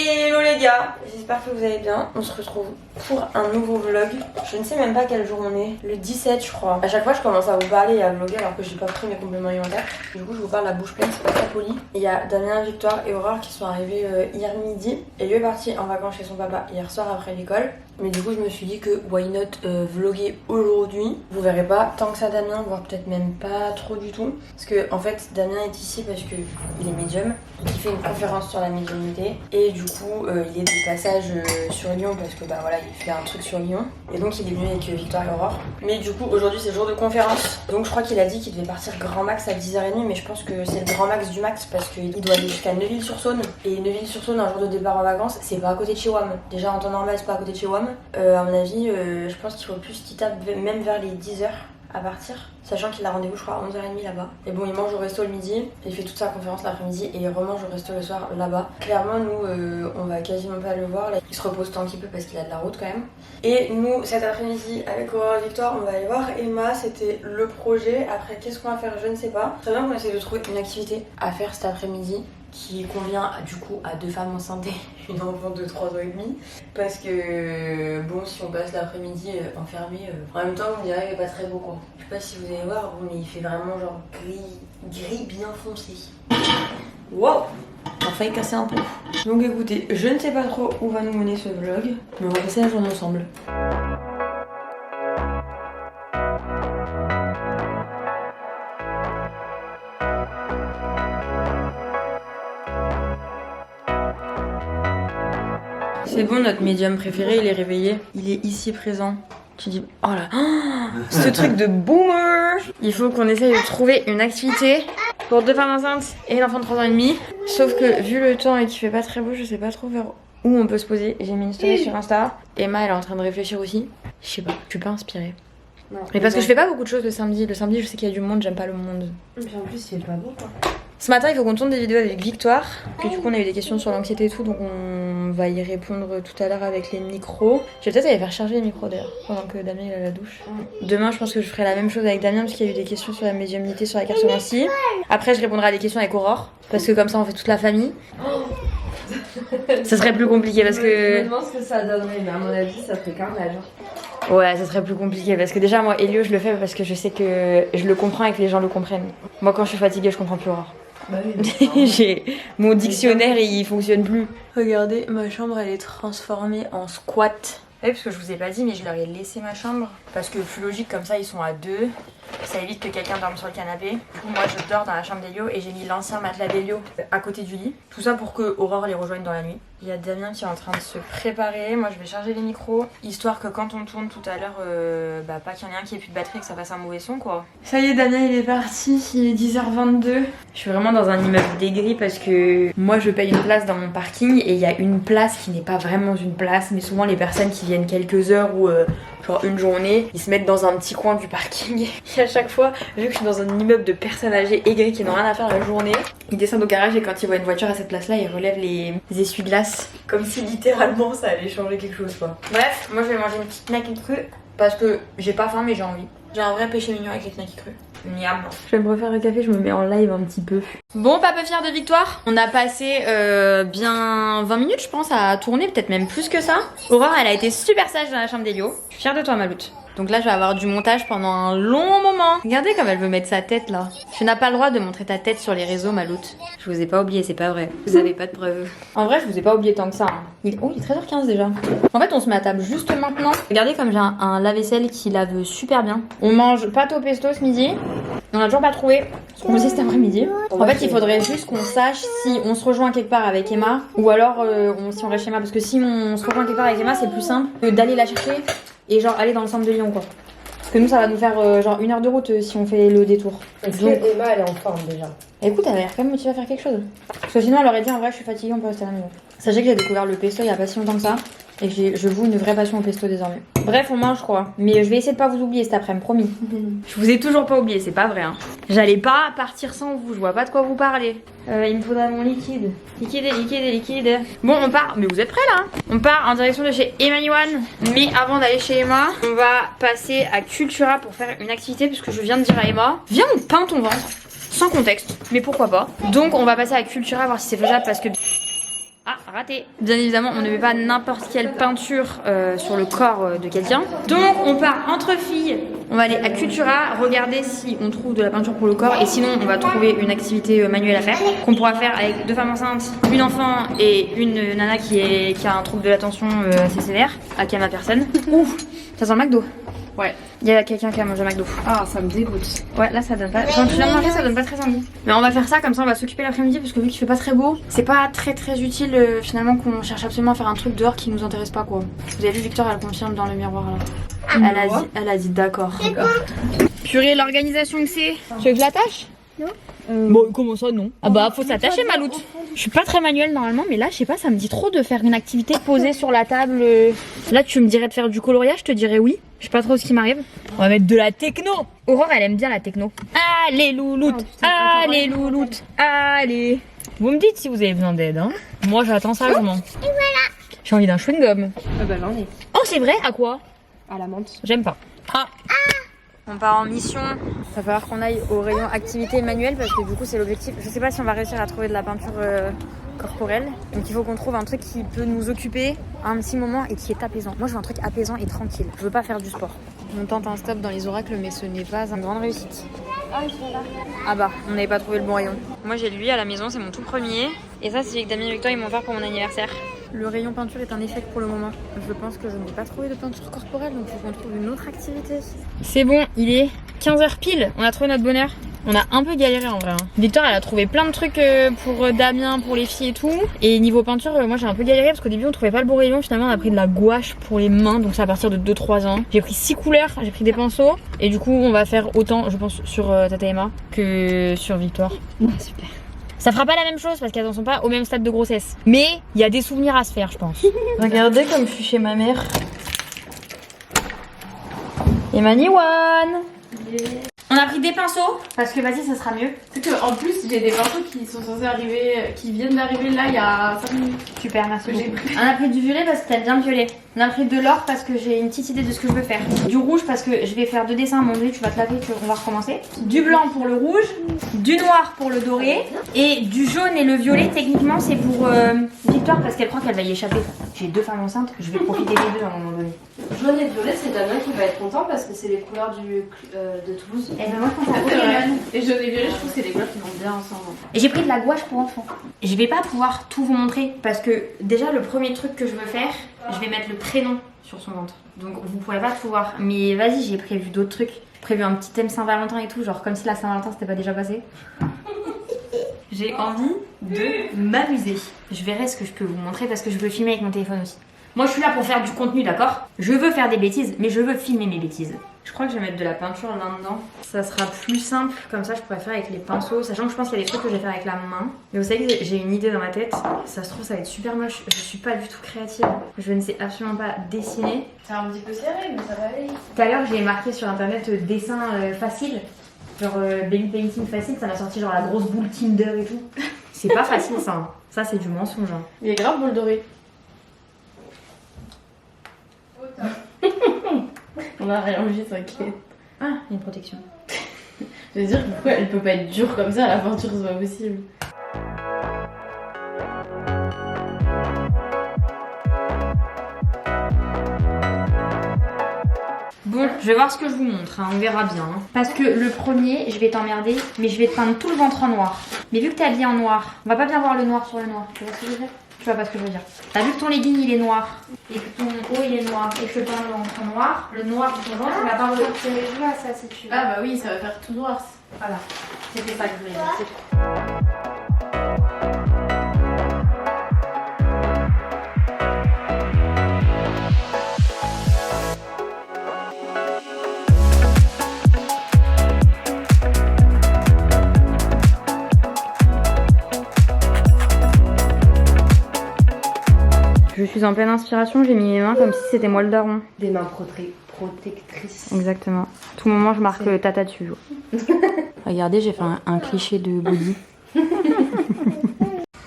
Hello les gars, j'espère que vous allez bien. On se retrouve pour un nouveau vlog. Je ne sais même pas quel jour on est, le 17 je crois. À chaque fois je commence à vous parler et à vlogger alors que j'ai pas pris mes compléments alimentaires. Du coup je vous parle la bouche pleine, c'est pas très poli. Et il y a Damien, Victoire et Aurore qui sont arrivés hier midi. Et lui est parti en vacances chez son papa hier soir après l'école. Mais du coup je me suis dit que why not vlogger aujourd'hui. Vous verrez pas tant que ça Damien, voire peut-être même pas trop du tout. Parce que en fait Damien est ici parce que il est médium. Il fait une conférence sur la médiumnité. Et du coup il est de passage sur Lyon parce que bah voilà il fait un truc sur Lyon. Et donc il est venu avec Victoire et Aurore. Mais du coup aujourd'hui c'est jour de conférence. Donc je crois qu'il a dit qu'il devait partir grand max à 10h30. Mais je pense que c'est le grand max du max parce qu'il doit aller jusqu'à Neuville-sur-Saône. Et Neuville-sur-Saône un jour de départ en vacances c'est pas à côté de chez WAM. Déjà en temps normal c'est pas à côté de chez WAM. À mon avis je pense qu'il faut plus qu'il tape même vers les 10h à partir, sachant qu'il a rendez-vous je crois à 11h30 là-bas. Et bon il mange au resto le midi, il fait toute sa conférence l'après-midi et il remange au resto le soir là-bas. Clairement nous on va quasiment pas le voir, là il se repose tant qu'il peut parce qu'il a de la route quand même. Et nous cet après-midi avec Aurore et Victoire on va aller voir Emma, c'était le projet. Après qu'est-ce qu'on va faire je ne sais pas. Très bien qu'on essaie de trouver une activité à faire cet après-midi qui convient du coup à deux femmes enceintes et une enfant de 3 ans et demi parce que bon si on passe l'après-midi enfermé en même temps on dirait qu'il est pas très beau quoi. Je sais pas si vous allez voir mais il fait vraiment genre gris bien foncé. Wow, on a failli casser un peu. Donc écoutez, je ne sais pas trop où va nous mener ce vlog mais on va passer la journée ensemble. C'est bon, notre médium préféré, il est réveillé. Il est ici présent. Tu dis, oh là, oh, ce truc de boomer. Il faut qu'on essaye de trouver une activité pour deux femmes enceintes et l'enfant de 3 ans et demi. Sauf que vu le temps et qu'il fait pas très beau, je sais pas trop vers où on peut se poser. J'ai mis une story sur Insta. Emma, elle est en train de réfléchir aussi. Je sais pas, je suis pas inspirée. Non, mais parce que je fais pas beaucoup de choses le samedi. Le samedi, je sais qu'il y a du monde, j'aime pas le monde. Et puis en plus, il fait pas beau quoi. Ce matin, il faut qu'on tourne des vidéos avec Victoire. Puis du coup, on a eu des questions sur l'anxiété et tout, donc on va y répondre tout à l'heure avec les micros. Je vais peut-être aller faire charger les micros d'ailleurs, pendant que Damien il a la douche. Demain, je pense que je ferai la même chose avec Damien, parce qu'il y a eu des questions sur la médiumnité, sur la cartomancie. Après, je répondrai à des questions avec Aurore, parce que comme ça, on fait toute la famille. Ça serait plus compliqué parce que... Je me demande ce que ça donnerait, mais à mon avis, ça ferait carnage. Ouais, ça serait plus compliqué parce que déjà, moi, Elio, je le fais parce que je sais que je le comprends et que les gens le comprennent. Moi, quand je suis fatiguée, je comprends plus Aurore. Bah oui, j'ai mon dictionnaire et il fonctionne plus. Regardez, ma chambre elle est transformée en squat. Oui, parce que je vous ai pas dit, mais je leur ai laissé ma chambre parce que plus logique comme ça ils sont à deux. Ça évite que quelqu'un dorme sur le canapé. Du coup moi je dors dans la chambre d'Elio et j'ai mis l'ancien matelas d'Elio à côté du lit. Tout ça pour que Aurore les rejoigne dans la nuit. Il y a Damien qui est en train de se préparer. Moi je vais charger les micros, histoire que quand on tourne tout à l'heure, bah pas qu'il y en ait un qui ait plus de batterie et que ça fasse un mauvais son quoi. Ça y est, Damien il est parti, il est 10h22. Je suis vraiment dans un immeuble dégris parce que moi je paye une place dans mon parking et il y a une place qui n'est pas vraiment une place, mais souvent les personnes qui viennent quelques heures ou genre une journée, ils se mettent dans un petit coin du parking. Et à chaque fois, vu que je suis dans un immeuble de personnes âgées aigries qui n'ont rien à faire la journée, ils descendent au garage et quand ils voient une voiture à cette place là, ils relèvent les essuie-glaces. Comme si littéralement ça allait changer quelque chose quoi. Bref, moi je vais manger une petite knacky crue parce que j'ai pas faim mais j'ai envie. J'ai un vrai péché mignon avec les knacky crus. Miam. Je vais me refaire le café, je me mets en live un petit peu. Bon, pas peu fière de Victoire. On a passé bien 20 minutes je pense à tourner, peut-être même plus que ça. Aurore elle a été super sage dans la chambre d'Elio. Je suis fière de toi Maloute. Donc là je vais avoir du montage pendant un long moment. Regardez comme elle veut mettre sa tête là. Tu n'as pas le droit de montrer ta tête sur les réseaux Maloute. Je vous ai pas oublié, c'est pas vrai. Vous avez pas de preuves. En vrai je vous ai pas oublié tant que ça. Oh il est 13h15 déjà. En fait on se met à table juste maintenant. Regardez comme j'ai un lave-vaisselle qui lave super bien. On mange pâte au pesto ce midi. On a toujours pas trouvé ce qu'on faisait cet après-midi. En fait il faudrait juste qu'on sache si on se rejoint quelque part avec Emma ou alors si on reste chez Emma. Parce que si on se rejoint quelque part avec Emma c'est plus simple que d'aller la chercher et genre aller dans le centre de Lyon quoi. Parce que nous ça va nous faire genre 1 heure de route si on fait le détour. Est-ce que Emma elle est en forme déjà? Écoute elle a l'air quand même motivée à faire quelque chose. Parce que sinon elle aurait dit en vrai je suis fatiguée on peut rester à la maison. Sachez que j'ai découvert le pesto il y a pas si longtemps que ça. Et que je voue une vraie passion au pesto désormais. Bref on mange quoi. Mais je vais essayer de pas vous oublier cet après-midi, promis. Je vous ai toujours pas oublié, c'est pas vrai hein. J'allais pas partir sans vous, je vois pas de quoi vous parler. Il me faudra mon liquide. Liquide. Bon on part, mais vous êtes prêts là? On part en direction de chez Emmanuel. Mais avant d'aller chez Emma, on va passer à Cultura pour faire une activité. Puisque je viens de dire à Emma, viens on peint ton ventre. Sans contexte, mais pourquoi pas. Donc on va passer à Cultura voir si c'est faisable parce que... Ah, raté. Bien évidemment, on ne met pas n'importe quelle peinture sur le corps de quelqu'un. Donc, on part entre filles. On va aller à Cultura, regarder si on trouve de la peinture pour le corps. Et sinon, on va trouver une activité manuelle à faire. Qu'on pourra faire avec 2 femmes enceintes, une enfant et une nana qui a un trouble de l'attention assez sévère. À ma personne. Ouf, ça sent le McDo. Ouais. Il y a quelqu'un qui a mangé McDo. Ah, ça me dégoûte. Ouais, là ça donne pas. Quand tu viens de manger, ça donne pas très envie. Mais on va faire ça, comme ça on va s'occuper l'après-midi parce que vu qu'il fait pas très beau, c'est pas très utile finalement qu'on cherche absolument à faire un truc dehors qui nous intéresse pas quoi. Vous avez vu Victor, elle confirme dans le miroir là. Elle a dit d'accord. Purée, l'organisation que c'est. Tu veux que je l'attache? Non. Bon, comment ça, non? Ah bah, faut s'attacher, Maloute. Je suis pas très manuelle normalement, mais là, je sais pas, ça me dit trop de faire une activité posée sur la table. Là, tu me dirais de faire du coloriage, je te dirais oui. Je sais pas trop ce qui m'arrive. On va mettre de la techno. Aurore, elle aime bien la techno. Allez, louloute. Allez, louloute. Allez. Vous me dites si vous avez besoin d'aide, hein. Moi, j'attends sagement. Et voilà. J'ai envie d'un chewing-gum. Ah bah, j'en ai. Oh, c'est vrai? À quoi? À la menthe. J'aime pas. Ah. On part en mission. Il va falloir qu'on aille au rayon activité manuelle parce que du coup c'est l'objectif. Je sais pas si on va réussir à trouver de la peinture corporelle. Donc il faut qu'on trouve un truc qui peut nous occuper un petit moment et qui est apaisant. Moi je veux un truc apaisant et tranquille. Je veux pas faire du sport. On tente un stop dans les oracles mais ce n'est pas une grande réussite. Ah bah, on n'avait pas trouvé le bon rayon. Moi j'ai lui à la maison, c'est mon tout premier. Et ça c'est celui que Damien et Victor ils m'ont offert pour mon anniversaire. Le rayon peinture est un échec pour le moment. Je pense que je n'ai pas trouvé de peinture corporelle, donc il faut qu'on trouve une autre activité. C'est bon, il est 15h pile. On a trouvé notre bonheur. On a un peu galéré en vrai. Victor, elle a trouvé plein de trucs pour Damien, pour les filles et tout. Et niveau peinture, moi j'ai un peu galéré parce qu'au début on trouvait pas le bon rayon. Finalement on a pris de la gouache pour les mains, donc c'est à partir de 2-3 ans. J'ai pris 6 couleurs, j'ai pris des pinceaux. Et du coup on va faire autant, je pense, sur Tata Emma que sur Victor. Super. Ça fera pas la même chose parce qu'elles en sont pas au même stade de grossesse. Mais il y a des souvenirs à se faire, je pense. Regardez comme je suis chez ma mère. Et Maniwan. On a pris des pinceaux parce que vas-y, ça sera mieux. C'est que en plus j'ai des pinceaux qui sont censés arriver, qui viennent d'arriver là il y a 5 minutes. Super, merci beaucoup. On a pris du violet parce que t'aimes bien le violet. On a pris de l'or parce que j'ai une petite idée de ce que je veux faire. Du rouge parce que je vais faire 2 dessins. Mon dieu, tu vas te laver, on va recommencer. Du blanc pour le rouge, du noir pour le doré et du jaune et le violet. Techniquement, c'est pour Victoire parce qu'elle croit qu'elle va y échapper. J'ai 2 femmes enceintes, je vais profiter des 2 à un moment donné. Jaune et violet, c'est Damien qui va être content parce que c'est les couleurs de Toulouse. Et ben moi je pense à Et jaune et violet, je trouve que c'est les couleurs qui vont bien ensemble. Et j'ai pris de la gouache pour enfants. Je vais pas pouvoir tout vous montrer parce que déjà le premier truc que je veux faire, je vais mettre le prénom sur son ventre. Donc vous pourrez pas tout voir. Mais vas-y, j'ai prévu d'autres trucs. J'ai prévu un petit thème Saint-Valentin et tout, genre comme si la Saint-Valentin c'était pas déjà passé. J'ai envie de m'amuser. Je verrai ce que je peux vous montrer parce que je veux filmer avec mon téléphone aussi. Moi je suis là pour faire du contenu, d'accord? Je veux faire des bêtises, mais je veux filmer mes bêtises. Je crois que je vais mettre de la peinture là-dedans. Ça sera plus simple, comme ça je pourrais faire avec les pinceaux. Sachant que je pense qu'il y a des trucs que je vais faire avec la main. Mais vous savez que j'ai une idée dans ma tête. Ça se trouve ça va être super moche. Je suis pas du tout créative. Je ne sais absolument pas dessiner. C'est un petit peu serré, mais ça va aller. Tout à l'heure j'ai marqué sur internet dessin facile. Genre baby painting facile, ça m'a sorti genre la grosse boule Tinder et tout. C'est pas facile ça. Hein. Ça c'est du mensonge. Hein. Il est grave boule dorée. On a rien envie, t'inquiète. Ah, il y a une protection. Je veux dire, pourquoi elle peut pas être dure comme ça, la peinture, c'est pas possible. Bon, je vais voir ce que je vous montre, hein, on verra bien. Hein. Parce que le premier, je vais t'emmerder, mais je vais te peindre tout le ventre en noir. Mais vu que t'es habillée en noir, on va pas bien voir le noir sur le noir. Tu vois ce que je veux dire? Tu vois pas ce que je veux dire. T'as vu que ton legging il est noir et que ton haut il est noir et que je te peins le ventre en noir, le noir de ton ventre il va pas ressortir les joies, ça si tu veux. Ah bah oui, ça va faire tout noir. Voilà, c'était ça que je voulais dire. Je suis en pleine inspiration, j'ai mis mes mains comme si c'était moi le daron. Des mains protectrices. Exactement. Tout moment, je marque tata dessus. Regardez, j'ai fait un cliché de body.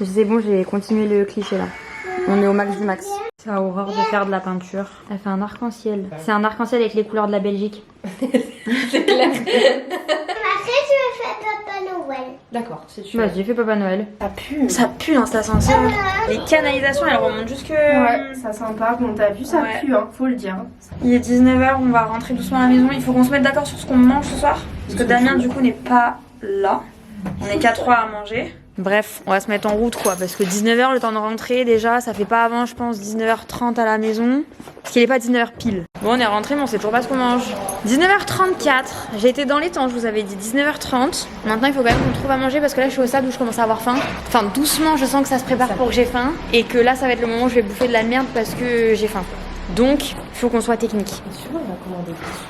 C'est bon, j'ai continué le cliché là. On est au max du max. C'est à Aurore de faire de la peinture. Elle fait un arc-en-ciel. C'est un arc-en-ciel avec les couleurs de la Belgique. C'est clair. Après, tu veux faire ton panneau. Noël. D'accord, c'est sûr. Vas-y, fais Papa Noël. Ça pue. Ça pue dans cet ascenseur. Les canalisations, elles remontent jusque... Ouais, ça sent pas. Bon, t'as vu, ça Ouais. pue, hein, faut le dire. Il est 19h, on va rentrer doucement à la maison. Il faut qu'on se mette d'accord sur ce qu'on mange ce soir. Parce que Damien, du coup, n'est pas là. On est qu'à 3 à manger. Bref, on va se mettre en route quoi, parce que 19h le temps de rentrer déjà, ça fait pas avant je pense 19h30 à la maison, parce qu'il est pas 19h pile. Bon on est rentré mais on sait toujours pas ce qu'on mange. 19h34, j'ai été dans les temps, je vous avais dit 19h30. Maintenant il faut quand même qu'on trouve à manger parce que là je suis au stade où je commence à avoir faim. Enfin doucement je sens que ça se prépare pour que j'ai faim et que là ça va être le moment où je vais bouffer de la merde parce que j'ai faim. Donc il faut qu'on soit technique. Sûrement, on va commander des sushis.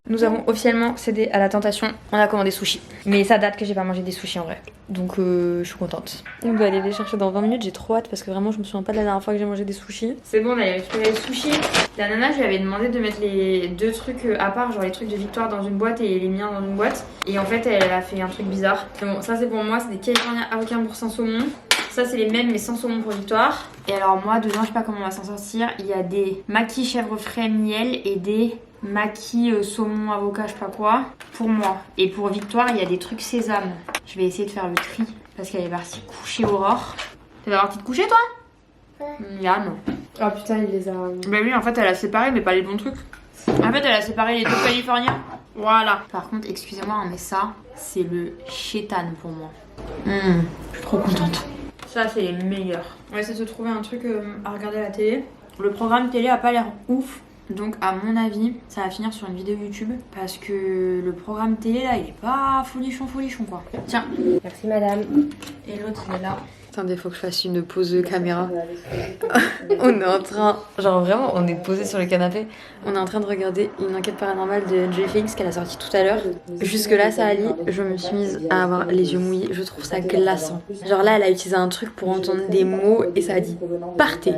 Nous avons officiellement cédé à la tentation. On a commandé sushi. Mais ça date que j'ai pas mangé des sushis en vrai. Donc je suis contente. On doit aller les chercher dans 20 minutes. J'ai trop hâte parce que vraiment je me souviens pas de la dernière fois que j'ai mangé des sushis. C'est bon, on a récupéré les sushis. La nana, je lui avais demandé de mettre les deux trucs à part, genre les trucs de Victoire dans une boîte et les miens dans une boîte. Et en fait, elle a fait un truc bizarre. Mais bon, ça c'est pour moi, c'est des California avocats sans saumon. Ça c'est les mêmes mais sans saumon pour Victoire. Et alors moi dedans je sais pas comment on va s'en sortir. Il y a des maquis chèvre frais miel et des maquis saumon avocat je sais pas quoi pour moi. Et pour Victoire il y a des trucs sésame. Je vais essayer de faire le tri parce qu'elle est partie coucher Aurore. T'es partie te coucher toi? Ouais. Yann. Oh putain, il les a. Bah oui en fait elle a séparé mais pas les bons trucs. En fait elle a séparé les deux californiens. Voilà. Par contre excusez-moi hein, mais ça c'est le chétan pour moi. Je suis trop contente. Ça, c'est les meilleurs. On va essayer de se trouver un truc à regarder à la télé. Le programme télé a pas l'air ouf. Donc, à mon avis, ça va finir sur une vidéo YouTube. Parce que le programme télé, là, il est pas folichon quoi. Tiens. Merci madame. Et l'autre, il est là. Attendez, faut que je fasse une pause de caméra. On est en train... Genre vraiment, on est posé sur le canapé. On est en train de regarder une enquête paranormale de Joy Phoenix qu'elle a sortie tout à l'heure. Jusque là, ça allait. Je me suis mise à avoir les yeux mouillés. Je trouve ça glaçant. Genre là, elle a utilisé un truc pour entendre des mots et ça a dit « Partez ».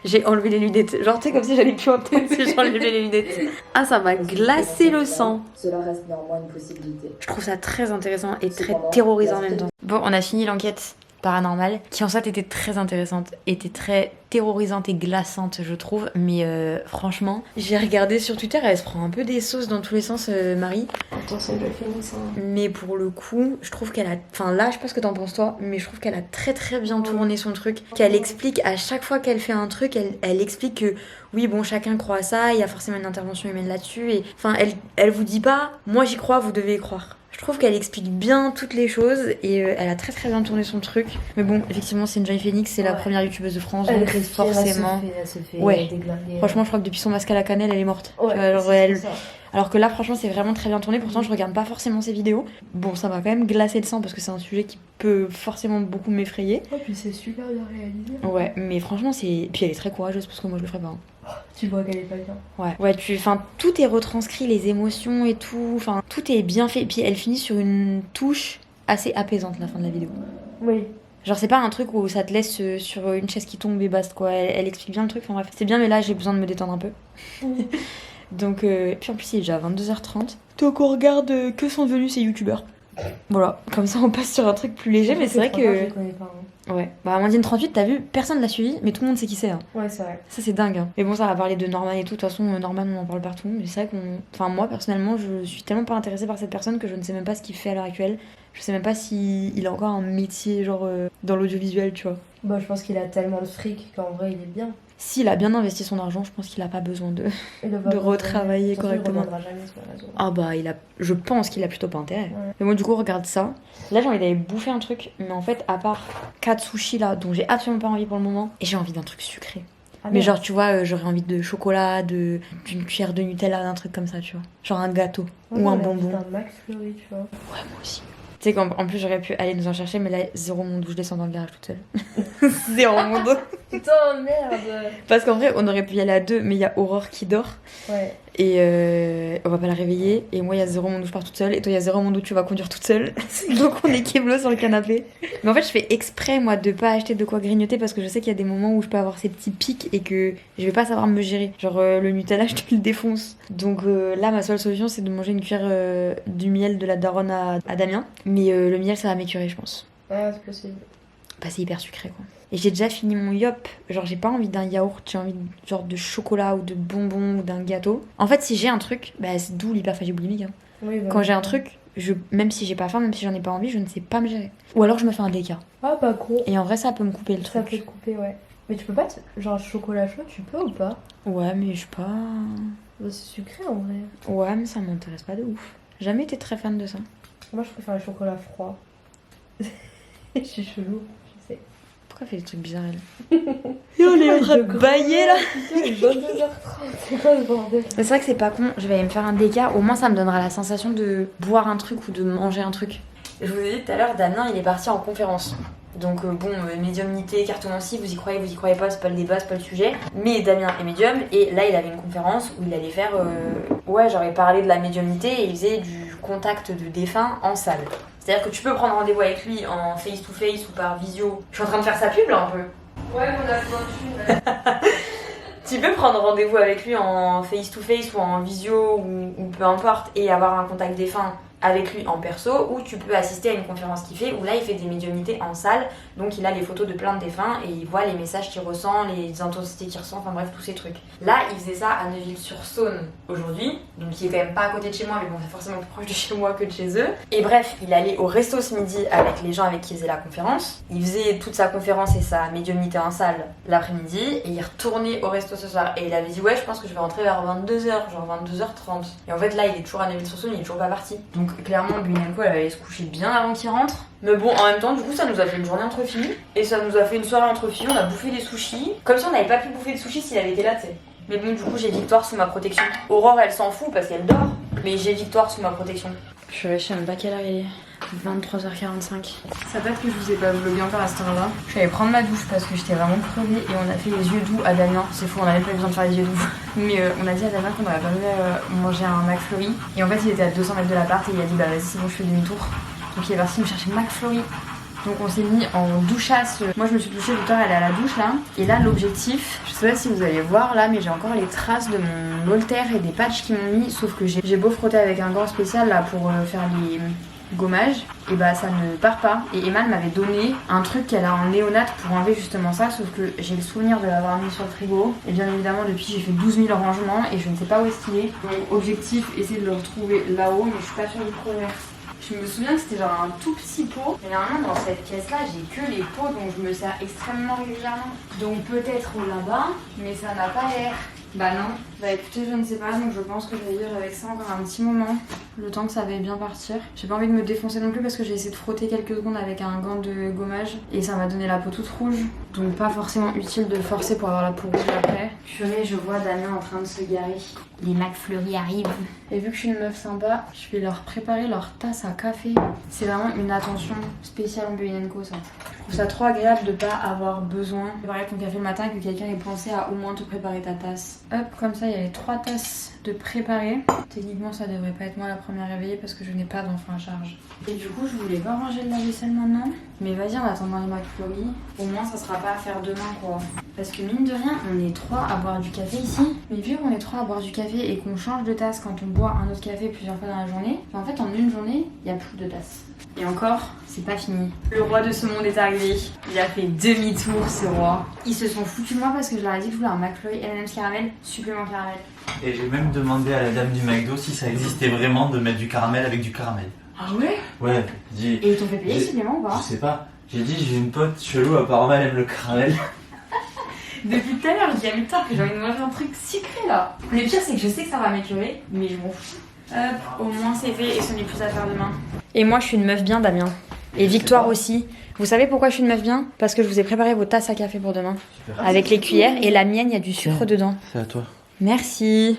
J'ai enlevé les lunettes. Genre, tu sais, comme si j'allais plus entendre si j'enlevais les lunettes. Ah, ça m'a glacé le sang. Cela reste néanmoins une possibilité. Je trouve ça très intéressant et très terrorisant en même temps. Bon, on a fini l'enquête paranormale, qui en fait était très intéressante, était très terrorisante et glaçante, je trouve. Mais franchement, j'ai regardé sur Twitter, elle se prend un peu des sauces dans tous les sens, Marie. Attends, c'est Joy Phoenix. Mais pour le coup, je trouve qu'elle a... Enfin là, je sais pas ce que t'en penses toi, mais je trouve qu'elle a très très bien tourné son truc. Qu'elle explique à chaque fois qu'elle fait un truc, elle explique que oui, bon, chacun croit à ça, il y a forcément une intervention humaine là-dessus. Et enfin, elle vous dit pas, moi j'y crois, vous devez y croire. Je trouve qu'elle explique bien toutes les choses et elle a très très bien tourné son truc. Mais bon, effectivement, c'est une Joy Phoenix, c'est la première youtubeuse de France, donc forcément. Elle se fait Ouais. déglinguer. Franchement, je crois que depuis son masque à la cannelle, elle est morte. Ouais, Tu vois, genre, c'est ça. Alors que là, franchement, c'est vraiment très bien tourné. Pourtant, je regarde pas forcément ses vidéos. Bon, ça m'a quand même glacé le sang parce que c'est un sujet qui peut forcément beaucoup m'effrayer. Oh, puis c'est super bien réalisé. Ouais, mais franchement, c'est. Puis elle est très courageuse parce que moi, je le ferais pas. Hein. Tu vois qu'elle est pas bien. Ouais, enfin, tout est retranscrit, les émotions et tout. Enfin, tout est bien fait. Puis elle finit sur une touche assez apaisante la fin de la vidéo. Oui. Genre, c'est pas un truc où ça te laisse sur une chaise qui tombe et basta quoi. Elle explique bien le truc. Enfin bref, c'est bien, mais là, j'ai besoin de me détendre un peu. Donc, puis en plus, il est déjà 22h30. Donc, on regarde que sont devenus ces youtubeurs. Voilà, comme ça, on passe sur un truc plus léger, mais c'est vrai que. Je connais pas. Ouais, bah Amandine 38, t'as vu, personne l'a suivi, mais tout le monde sait qui c'est. Hein. Ouais, c'est vrai. Ça, c'est dingue. Hein. Mais bon, ça va parler de Norman et tout. De toute façon, Norman, on en parle partout. Mais c'est vrai qu'on. Enfin, moi, personnellement, je suis tellement pas intéressée par cette personne que je ne sais même pas ce qu'il fait à l'heure actuelle. Je sais même pas s'il a encore un métier, genre, dans l'audiovisuel, tu vois. Bah, je pense qu'il a tellement de fric qu'en vrai, il est bien. S'il a bien investi son argent, je pense qu'il a pas besoin de retravailler correctement. Ah bah, je pense qu'il a plutôt pas intérêt. Ouais. Mais bon, du coup, regarde ça. Là, j'ai envie d'aller bouffer un truc, mais en fait, à part 4 sushis là, dont j'ai absolument pas envie pour le moment, et j'ai envie d'un truc sucré. Ah, Mais genre, tu vois, j'aurais envie de chocolat, d'une cuillère de Nutella, d'un truc comme ça, tu vois. Genre un gâteau ou un bonbon. Un Max Fleury, tu vois. Ouais, moi aussi. Tu sais qu'en plus, j'aurais pu aller nous en chercher, mais là, zéro mon dos, je descends dans le garage toute seule. Zéro mon dos. Putain, merde. Parce qu'en vrai, on aurait pu y aller à deux, mais il y a Aurore qui dort. Ouais. Et on va pas la réveiller. Et moi, il y a zéro mon dos, je pars toute seule. Et toi, il y a zéro mon dos, tu vas conduire toute seule. Donc, on est keblo sur le canapé. Mais en fait, je fais exprès, moi, de pas acheter de quoi grignoter parce que je sais qu'il y a des moments où je peux avoir ces petits pics et que je vais pas savoir me gérer. Genre, le Nutella, je te le défonce. Donc là, ma seule solution, c'est de manger une cuillère du miel de la daronne à Damien. Mais le miel, ça va m'écurer, je pense. Ouais, c'est possible. Bah, c'est hyper sucré, quoi. Et j'ai déjà fini mon yop. Genre, j'ai pas envie d'un yaourt, j'ai envie genre de chocolat ou de bonbons ou d'un gâteau. En fait, si j'ai un truc, bah, c'est d'où l'hyperphagie boulimique. Hein. Oui, bah, Quand j'ai un truc, même si j'ai pas faim, même si j'en ai pas envie, je ne sais pas me gérer. Ou alors je me fais un déca. Ah, pas con. Et en vrai, ça peut me couper le Ça truc. peut te couper, ouais. Mais tu peux pas, genre chocolat chaud, tu peux ou pas? Ouais, mais je sais pas. Bah, c'est sucré en vrai. Ouais, mais ça m'intéresse pas de ouf. Jamais été très fan de ça. Moi, je préfère le chocolat froid. Je suis chelou, je sais. Pourquoi elle fait des trucs bizarres elle? Et on est en train de bailler là. Putain, il est 22h30, c'est quoi ce bordel? Mais c'est vrai que c'est pas con, je vais aller me faire un déca, au moins ça me donnera la sensation de boire un truc ou de manger un truc. Je vous ai dit tout à l'heure, Damien il est parti en conférence. Donc bon, médiumnité, cartomancie, vous y croyez pas, c'est pas le débat, c'est pas le sujet. Mais Damien est médium et là il avait une conférence où il allait faire... Ouais, genre il parlait de la médiumnité et il faisait du contact de défunt en salle. C'est-à-dire que tu peux prendre rendez-vous avec lui en face-to-face ou par visio. Je suis en train de faire sa pub là un peu. Ouais, on a besoin de thune. Tu peux prendre rendez-vous avec lui en face-to-face ou en visio ou peu importe et avoir un contact défunt avec lui en perso, ou tu peux assister à une conférence qu'il fait où là il fait des médiumnités en salle, donc il a les photos de plein de défunts et il voit les messages qu'il ressent, les intensités qu'il ressent, enfin bref tous ces trucs. Là il faisait ça à Neuville-sur-Saône aujourd'hui, donc il est quand même pas à côté de chez moi mais bon c'est forcément plus proche de chez moi que de chez eux. Et bref, il allait au resto ce midi avec les gens avec qui il faisait la conférence, il faisait toute sa conférence et sa médiumnité en salle l'après-midi et il retournait au resto ce soir et il avait dit ouais je pense que je vais rentrer vers 22h, genre 22h30. Et en fait là il est toujours à Neuville-sur-Saône, il est toujours pas parti. Donc clairement Bunenko elle allait se coucher bien avant qu'il rentre. Mais bon en même temps du coup ça nous a fait une journée entre filles et ça nous a fait une soirée entre filles, on a bouffé des sushis. Comme si on n'avait pas pu bouffer de sushis s'il avait été là tu sais. Mais bon du coup j'ai Victoire sous ma protection. Aurore elle s'en fout parce qu'elle dort. Mais j'ai Victoire sous ma protection. Je sais même pas quelle heure il est. 23h45. Ça date que je vous ai pas vlogué encore à cette heure-là. Je suis allée prendre ma douche parce que j'étais vraiment crevée et on a fait les yeux doux à Damien. C'est fou, on avait pas besoin de faire les yeux doux. Mais on a dit à Damien qu'on aurait pas voulu manger un McFlurry. Et en fait, il était à 200 mètres de l'appart et il a dit bah vas-y, c'est bon, je fais demi-tour. Donc il est parti me chercher McFlurry. Donc on s'est mis en douchasse. Moi je me suis douchée, Victoire elle est à la douche là. Et là l'objectif, je sais pas si vous allez voir là, mais j'ai encore les traces de mon Voltaire et des patchs qui m'ont mis. Sauf que j'ai beau frotter avec un gant spécial là pour faire les gommages, et bah ça ne part pas. Et Emma m'avait donné un truc qu'elle a en néonate pour enlever justement ça, sauf que j'ai le souvenir de l'avoir mis sur le frigo. Et bien évidemment depuis j'ai fait 12 000 rangements et je ne sais pas où est-ce qu'il est. Donc objectif, essayer de le retrouver là-haut, mais je suis pas sûre du premier. Je me souviens que c'était genre un tout petit pot. Mais normalement dans cette pièce là j'ai que les pots dont je me sers extrêmement régulièrement. Donc peut-être là-bas, mais ça n'a pas l'air. Bah non. Bah écoutez, je ne sais pas, donc je pense que je vais vivre avec ça encore un petit moment. Le temps que ça va bien partir. J'ai pas envie de me défoncer non plus parce que j'ai essayé de frotter quelques secondes avec un gant de gommage. Et ça m'a donné la peau toute rouge. Donc pas forcément utile de forcer pour avoir la peau rouge après. Purée, je vois Damien en train de se garer. Les McFlurry arrivent. Et vu que je suis une meuf sympa, je vais leur préparer leur tasse à café. C'est vraiment une attention spéciale en Bunenko ça. Je trouve ça trop agréable de pas avoir besoin de préparer ton café le matin, que quelqu'un ait pensé à au moins te préparer ta tasse. Hop, comme ça il y a les 3 tasses de préparer. Techniquement ça devrait pas être moi la première réveillée parce que je n'ai pas d'enfant à charge. Et du coup je voulais pas ranger de la vaisselle maintenant. Mais vas-y en attendant les McFlurry, au moins ça sera pas à faire demain quoi. Parce que mine de rien on est 3 à boire du café ici. Mais vu qu'on est 3 à boire du café et qu'on change de tasse quand on boit un autre café plusieurs fois dans la journée, en fait en une journée il n'y a plus de tasses. Et encore, c'est pas fini. Le roi de ce monde est arrivé. Il a fait demi-tour ce roi. Ils se sont foutus de moi parce que je leur ai dit que je voulais un McFlurry M&M's caramel, supplément caramel. Et j'ai même demandé à la dame du McDo si ça existait vraiment de mettre du caramel avec du caramel. Ah ouais? Ouais, Et ils t'ont fait payer supplément ou pas? Je sais pas. J'ai dit j'ai une pote chelou, apparemment elle aime le caramel. Depuis tout à l'heure, je dis à Victor que j'ai envie de manger un truc sucré là. Le pire c'est que je sais que ça va m'écœurer, mais je m'en fous. Hop, au moins c'est fait et ce n'est plus à faire demain. Et moi je suis une meuf bien Damien. Et Victoire aussi. Vous savez pourquoi je suis une meuf bien? Parce que je vous ai préparé vos tasses à café pour demain. Super. Avec les cuillères et la mienne il y a du sucre dedans. C'est à toi. Merci.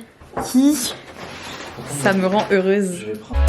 Ça me rend heureuse. Je vais prendre.